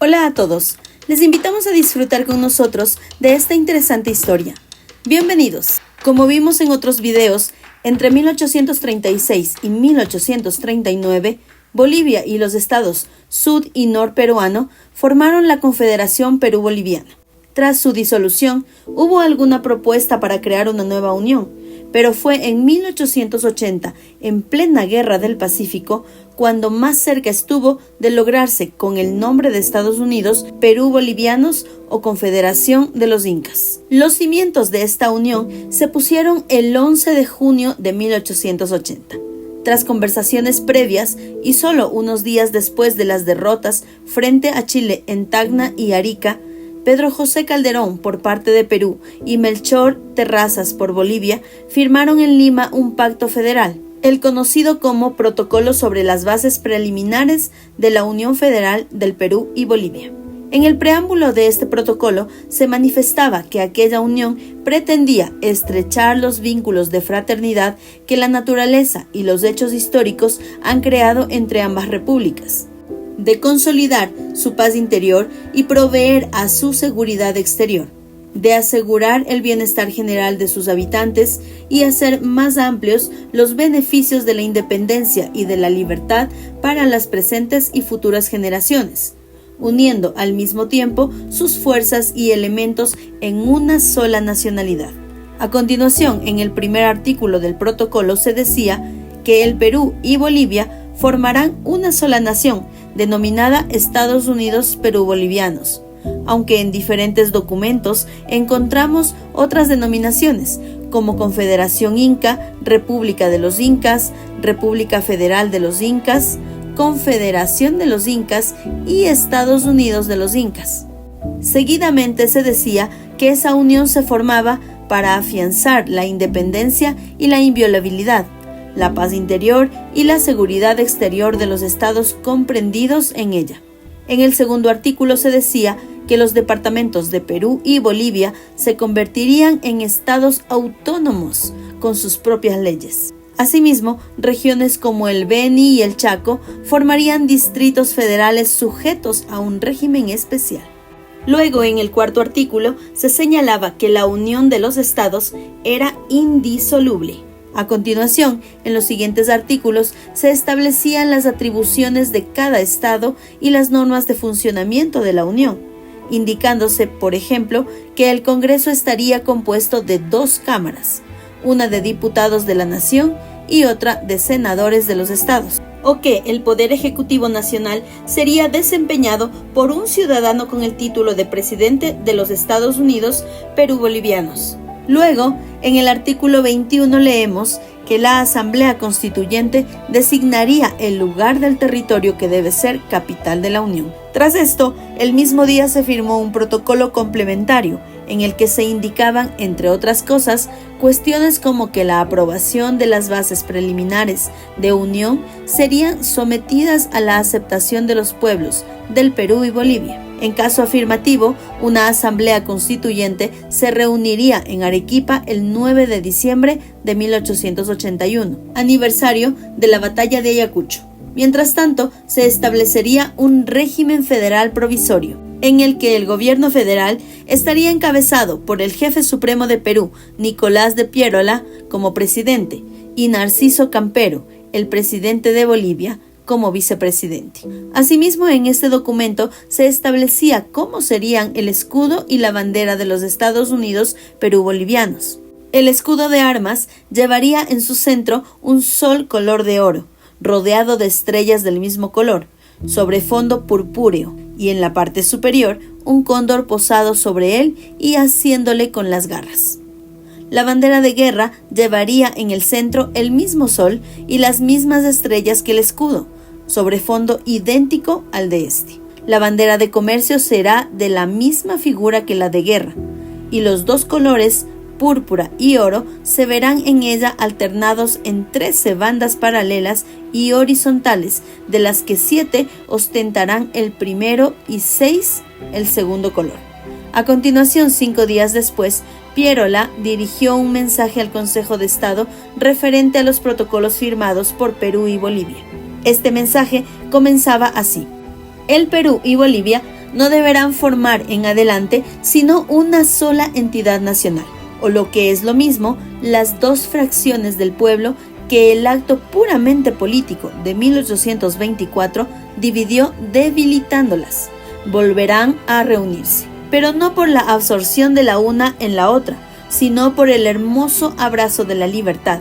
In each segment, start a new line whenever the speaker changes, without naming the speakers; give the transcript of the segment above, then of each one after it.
Hola a todos, les invitamos a disfrutar con nosotros de esta interesante historia. Bienvenidos. Como vimos en otros videos, entre 1836 y 1839, Bolivia y los estados sud y nor peruano formaron la Confederación Perú-Boliviana. Tras su disolución, hubo alguna propuesta para crear una nueva unión, pero fue en 1880, en plena Guerra del Pacífico, cuando más cerca estuvo de lograrse con el nombre de Estados Unidos, Perú-Bolivianos o Confederación de los Incas. Los cimientos de esta unión se pusieron el 11 de junio de 1880. Tras conversaciones previas y solo unos días después de las derrotas frente a Chile en Tacna y Arica, Pedro José Calderón por parte de Perú y Melchor Terrazas por Bolivia firmaron en Lima un pacto federal, el conocido como Protocolo sobre las bases preliminares de la Unión Federal del Perú y Bolivia. En el preámbulo de este protocolo se manifestaba que aquella unión pretendía estrechar los vínculos de fraternidad que la naturaleza y los hechos históricos han creado entre ambas repúblicas, de consolidar su paz interior y proveer a su seguridad exterior, de asegurar el bienestar general de sus habitantes y hacer más amplios los beneficios de la independencia y de la libertad para las presentes y futuras generaciones, uniendo al mismo tiempo sus fuerzas y elementos en una sola nacionalidad. A continuación, en el primer artículo del protocolo se decía que el Perú y Bolivia formarán una sola nación, denominada Estados Unidos Perú-Bolivianos, aunque en diferentes documentos encontramos otras denominaciones, como Confederación Inca, República de los Incas, República Federal de los Incas, Confederación de los Incas y Estados Unidos de los Incas. Seguidamente se decía que esa unión se formaba para afianzar la independencia y la inviolabilidad, la paz interior y la seguridad exterior de los estados comprendidos en ella. En el segundo artículo se decía que los departamentos de Perú y Bolivia se convertirían en estados autónomos con sus propias leyes. Asimismo, regiones como el Beni y el Chaco formarían distritos federales sujetos a un régimen especial. Luego, en el cuarto artículo, se señalaba que la unión de los estados era indisoluble. A continuación, en los siguientes artículos se establecían las atribuciones de cada estado y las normas de funcionamiento de la Unión, indicándose, por ejemplo, que el Congreso estaría compuesto de dos cámaras, una de diputados de la Nación y otra de senadores de los estados, o que el Poder Ejecutivo Nacional sería desempeñado por un ciudadano con el título de presidente de los Estados Unidos Perú-Bolivianos. Luego, en el artículo 21 leemos que la Asamblea Constituyente designaría el lugar del territorio que debe ser capital de la Unión. Tras esto, el mismo día se firmó un protocolo complementario en el que se indicaban, entre otras cosas, cuestiones como que la aprobación de las bases preliminares de unión serían sometidas a la aceptación de los pueblos del Perú y Bolivia. En caso afirmativo, una asamblea constituyente se reuniría en Arequipa el 9 de diciembre de 1881, aniversario de la batalla de Ayacucho. Mientras tanto, se establecería un régimen federal provisorio, en el que el gobierno federal estaría encabezado por el jefe supremo de Perú, Nicolás de Piérola, como presidente, y Narciso Campero, el presidente de Bolivia, como vicepresidente. Asimismo, en este documento se establecía cómo serían el escudo y la bandera de los Estados Unidos Perú-Bolivianos. El escudo de armas llevaría en su centro un sol color de oro, rodeado de estrellas del mismo color, sobre fondo purpúreo, y en la parte superior un cóndor posado sobre él y haciéndole con las garras. La bandera de guerra llevaría en el centro el mismo sol y las mismas estrellas que el escudo, sobre fondo idéntico al de este. La bandera de comercio será de la misma figura que la de guerra, y los dos colores, púrpura y oro, se verán en ella alternados en 13 bandas paralelas y horizontales, de las que 7 ostentarán el primero y 6 el segundo color. A continuación, 5 días después, Piérola dirigió un mensaje al Consejo de Estado referente a los protocolos firmados por Perú y Bolivia. Este mensaje comenzaba así: el Perú y Bolivia no deberán formar en adelante sino una sola entidad nacional, o lo que es lo mismo, las dos fracciones del pueblo que el acto puramente político de 1824 dividió, debilitándolas. Volverán a reunirse, pero no por la absorción de la una en la otra, sino por el hermoso abrazo de la libertad,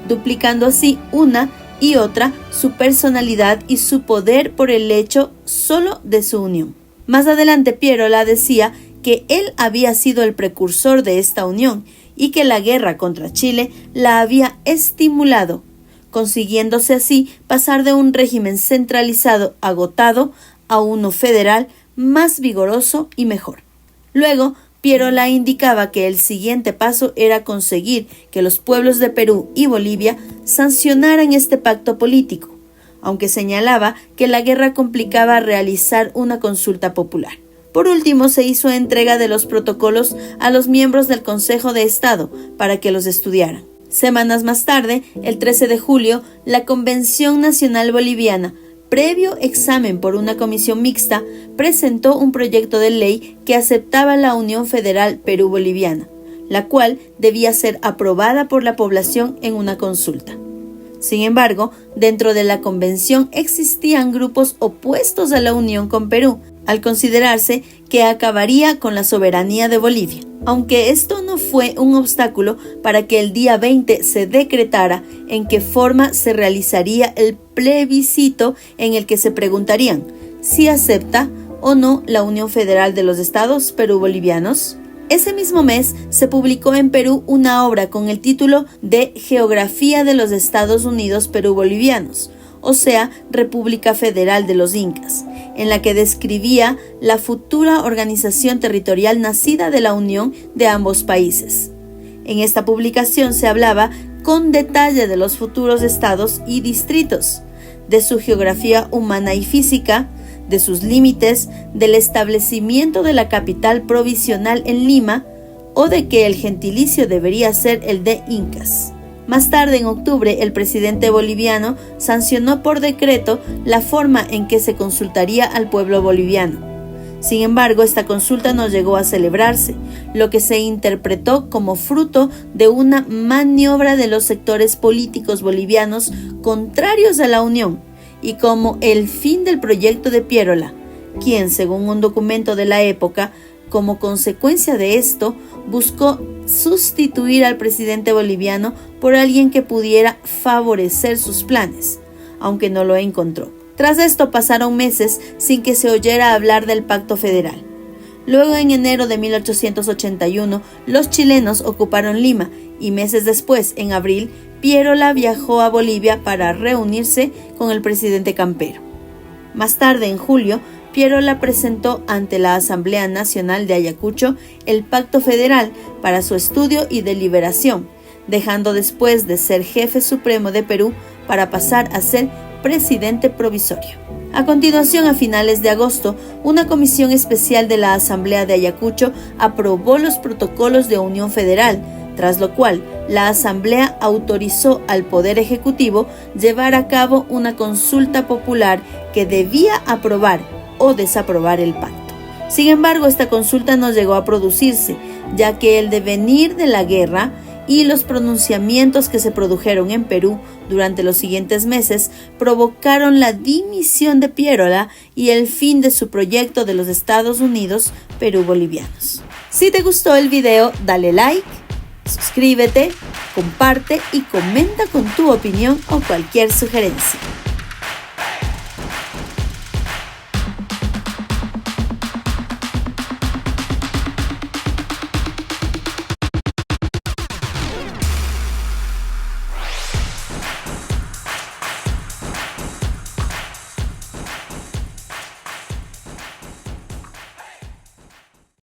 duplicando así una y otra su personalidad y su poder por el hecho solo de su unión. Más adelante Pierola decía que él había sido el precursor de esta unión y que la guerra contra Chile la había estimulado, consiguiéndose así pasar de un régimen centralizado agotado a uno federal más vigoroso y mejor. Luego, Pierola indicaba que el siguiente paso era conseguir que los pueblos de Perú y Bolivia sancionaran este pacto político, aunque señalaba que la guerra complicaba realizar una consulta popular. Por último, se hizo entrega de los protocolos a los miembros del Consejo de Estado para que los estudiaran. Semanas más tarde, el 13 de julio, la Convención Nacional Boliviana, previo examen por una comisión mixta, presentó un proyecto de ley que aceptaba la Unión Federal Perú-Boliviana, la cual debía ser aprobada por la población en una consulta. Sin embargo, dentro de la convención existían grupos opuestos a la unión con Perú, al considerarse que acabaría con la soberanía de Bolivia. Aunque esto no fue un obstáculo para que el día 20 se decretara en qué forma se realizaría el plebiscito en el que se preguntarían si acepta o no la Unión Federal de los Estados Perú-Bolivianos. Ese mismo mes se publicó en Perú una obra con el título de Geografía de los Estados Unidos Perú-Bolivianos, o sea, República Federal de los Incas, en la que describía la futura organización territorial nacida de la unión de ambos países. En esta publicación se hablaba con detalle de los futuros estados y distritos, de su geografía humana y física, de sus límites, del establecimiento de la capital provisional en Lima o de que el gentilicio debería ser el de Incas. Más tarde, en octubre, el presidente boliviano sancionó por decreto la forma en que se consultaría al pueblo boliviano. Sin embargo, esta consulta no llegó a celebrarse, lo que se interpretó como fruto de una maniobra de los sectores políticos bolivianos contrarios a la unión y como el fin del proyecto de Pierola, quien, según un documento de la época, como consecuencia de esto, buscó sustituir al presidente boliviano por alguien que pudiera favorecer sus planes, aunque no lo encontró. Tras esto pasaron meses sin que se oyera hablar del Pacto Federal. Luego, en enero de 1881, los chilenos ocuparon Lima y meses después, en abril, Pierola viajó a Bolivia para reunirse con el presidente Campero. Más tarde, en julio, Pierola presentó ante la Asamblea Nacional de Ayacucho el Pacto Federal para su estudio y deliberación, dejando después de ser jefe supremo de Perú para pasar a ser presidente provisorio. A continuación, a finales de agosto, una comisión especial de la Asamblea de Ayacucho aprobó los protocolos de Unión Federal, tras lo cual la Asamblea autorizó al Poder Ejecutivo llevar a cabo una consulta popular que debía aprobar o desaprobar el pacto. Sin embargo, esta consulta no llegó a producirse, ya que el devenir de la guerra y los pronunciamientos que se produjeron en Perú durante los siguientes meses provocaron la dimisión de Pierola y el fin de su proyecto de los Estados Unidos Perú-Bolivianos. Si te gustó el video, dale like, suscríbete, comparte y comenta con tu opinión o cualquier sugerencia.